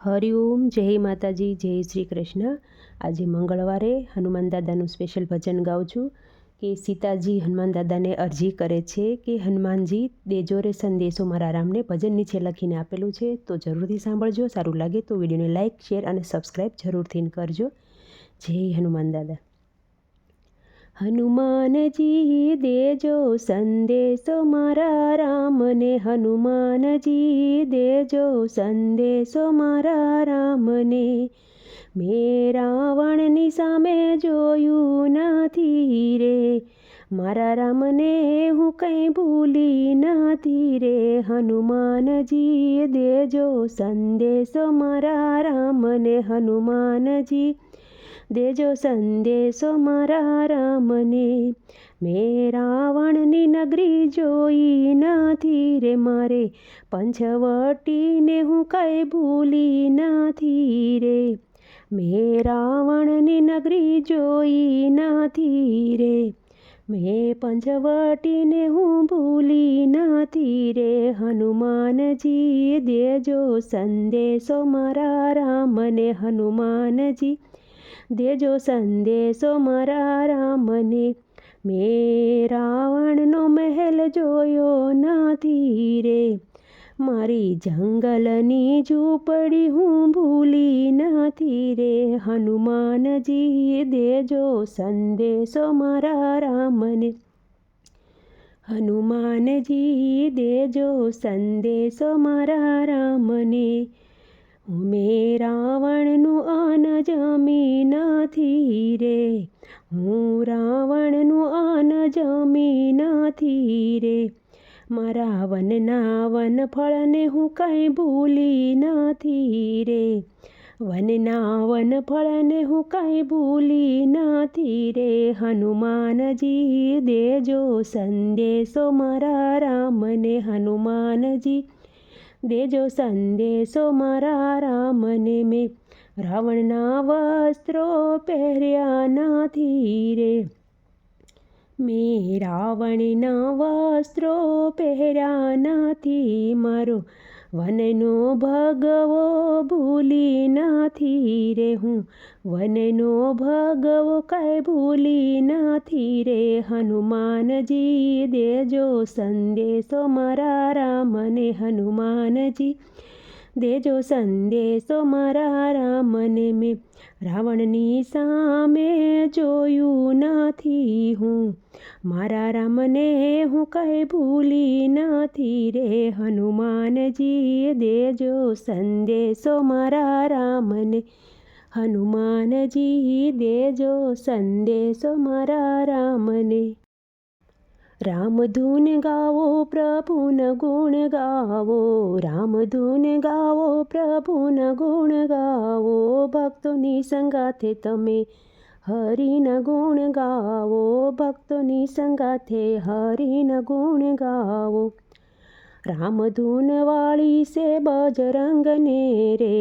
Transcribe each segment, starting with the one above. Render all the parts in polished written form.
હરિઓમ, જય માતાજી, જય શ્રી કૃષ્ણ। આજે મંગળવારે હનુમાન દાદાનું સ્પેશિયલ ભજન ગાઉં છું કે સીતાજી હનુમાન દાદાને અરજી કરે છે કે હનુમાનજી દેજો રે સંદેશો મારા રામને। ભજન નીચે લખીને આપેલું છે, તો જરૂરથી સાંભળજો। સારું લાગે તો વિડીયોને લાઇક, શેર અને સબસ્ક્રાઈબ જરૂરથી કરજો। જય હનુમાન દાદા। હનુમાનજી દેજો સંદેશો મારા રામને, હનુમાનજી દેજો સંદેશો મારા રામને। મેં રાવણની સામે જોયું નથી રે, મારા રામને હું કંઈ ભૂલી નથી રે। હનુમાનજી દેજો સંદેશો મારા રામને, હનુમાનજી દેજો સંદેશો મારા રામને। મેં રાવણની નગરી જોઈ નથી રે, મારે પંચવટીને હું કંઈ ભૂલી નથી રે। મેં રાવણની નગરી જોઈ નથી રે, મેં પંચવટીને હું ભૂલી નથી રે। હનુમાનજી દેજો સંદેશો મારા રામને, હનુમાનજી દેજો સંદેશો મારા રામને। મેં રાવણનો મહેલ જોયો નથી રે, મારી જંગલની ઝૂંપડી હું ભૂલી નથી રે। હનુમાનજી દેજો સંદેશો મારા રામને, હનુમાનજી દેજો સંદેશો મારા રામને। મેં રાવણનું અન્ન જમી નથી રે, હું રાવણનું અન્ન જમી નથી રે। મારા વનના વનફળને હું કંઈ ભૂલી નથી રે, વનના વનફળને હું કંઈ ભૂલી નથી રે। હનુમાનજી દેજો સંદેશો મારા રામને, હનુમાનજી દેજો સંદેશો મારા રામને। મેં રાવણના વસ્ત્રો પહેર્યા નથી રે, મેં રાવણના વસ્ત્રો પહેર્યા નથી। મારો વનનો ભગવો ભૂલી નથી રે, હું વનનો ભગવો કંઈ ભૂલી નથી રે। હનુમાનજી દેજો સંદેશો મારા રામને, હનુમાનજી દેજો સંદેશો મારા રામને। મેં રાવણની સામે જોયું નથી હું, મારા રામને હું કંઈ ભૂલી નથી રે। હનુમાનજી દેજો સંદેશો મારા રામને, હનુમાનજી દેજો સંદેશો મારા રામને। રામધૂન ગાવો પ્રભુન ગુણ ગાવો, રામધૂન ગાવો પ્રભુન ગુણ ગાવો। ભક્તોની સંગાથે તમે હરિના ગુણ ગાવો, ભક્તોની સંગાથે હરિના ગુણ ગાવો। રામધૂન વાળી છે બજરંગને રે,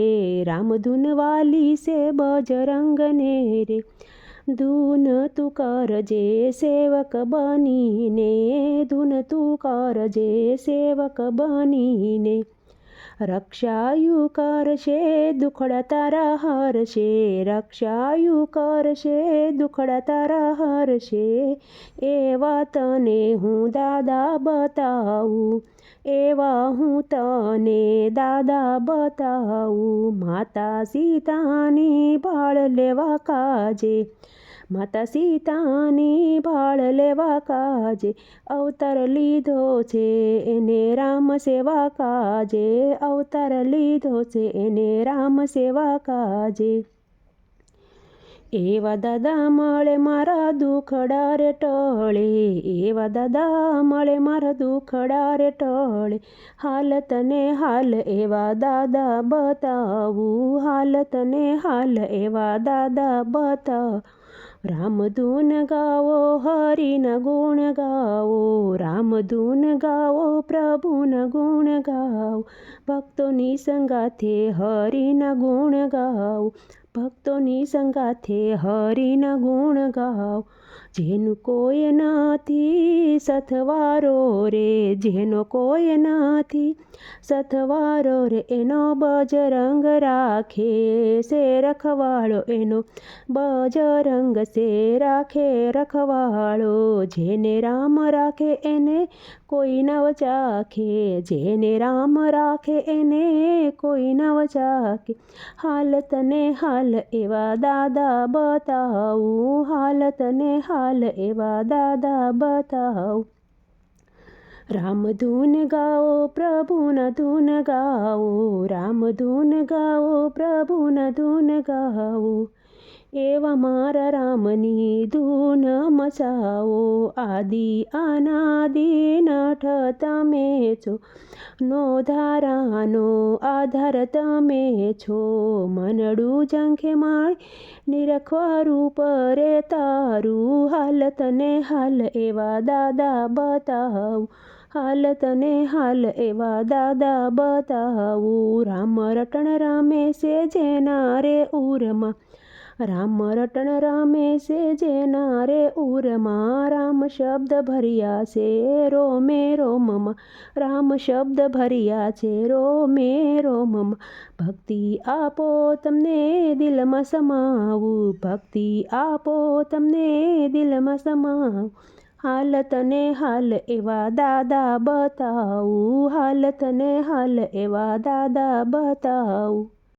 રામધૂન વાલી છે બજરંગને રે। ધૂન તું કરજે સેવક બનીને, ધૂન તું કરજે સેવક બનીને। રક્ષાયુ કરશે દુખડા તારા હરશે, રક્ષાયુ કરશે દુખડા તારા હરશે। એવા તને હું દાદા બતાવું, એવા હું તને દાદા બતાવું। માતા સીતાની ભાળ લેવા કાજે, માતા સીતાની ભાળ લેવા કાજે। અવતાર લીધો છે એને રામ સેવા કાજે, અવતાર લીધો છે એને રામ સેવા કાજે। એવા દાદા મળે મારા દુખડા રે ટળે, એવા દાદા મળે મારા દુખડા રે ટળે। હાલત ને હાલ એવા દાદા બતાવું, હાલત ને હાલ એવા દાદા બતાવ। રામધૂન ગાવો હરિના ગુણ ગાવો, રામધૂન ગાવો પ્રભુના ગુણ ગાવો। ભક્તોની સંગાથે હરિના ગુણ ગાવો, ભક્તોની સંગાથે હરિના ગુણ ગાવ। જેનું કોઈ નથી સથવારો રે, જેનો કોઈ નથી સથવારો રે, એનો બજરંગ રાખે સે રખવાળો, એનો બજરંગ સે રાખે રખવાળો. જેને રામ રાખે એને કોઈ નવ ચાખે, જેને રામ રાખે એને કોઈ નવ ચાખે. હાલત ને હાલ એવા દાદા બતાવું, હાલત ને હાલ એવા દાદા બતાવું. રામ ધૂન ગાઓ પ્રભુના ધૂન ગાઓ, રામ ધૂન ગાઓ પ્રભુના ધૂન ગાઓ. એવા મારા રામની ધૂન મચાવો, આદિ અનાદિ નઠ તમે છો, નો ધારાનો આધાર તમે છો. મનડું ઝંખે માળી નિરખવા રૂપ રે તારું, હાલત ને હાલ એવા દાદા બતાવું, હાલત ને હાલ એવા દાદા બતાવું. રામ રટણ રમે છે જેના રે ઉરમાં, રામ રટણ રમે છે જેના રે ઉરમાં. રામ શબ્દ ભર્યા છે રોમે રોમમાં, રામ શબ્દ ભર્યા છે રોમે રોમમાં. ભક્તિ આપો તમને દિલમાં સમાવું, ભક્તિ આપો તમને દિલમાં સમાવું. હાલત ને હાલ એવા દાદા બતાવું, હાલત ને હાલ એવા દાદા બતાવું.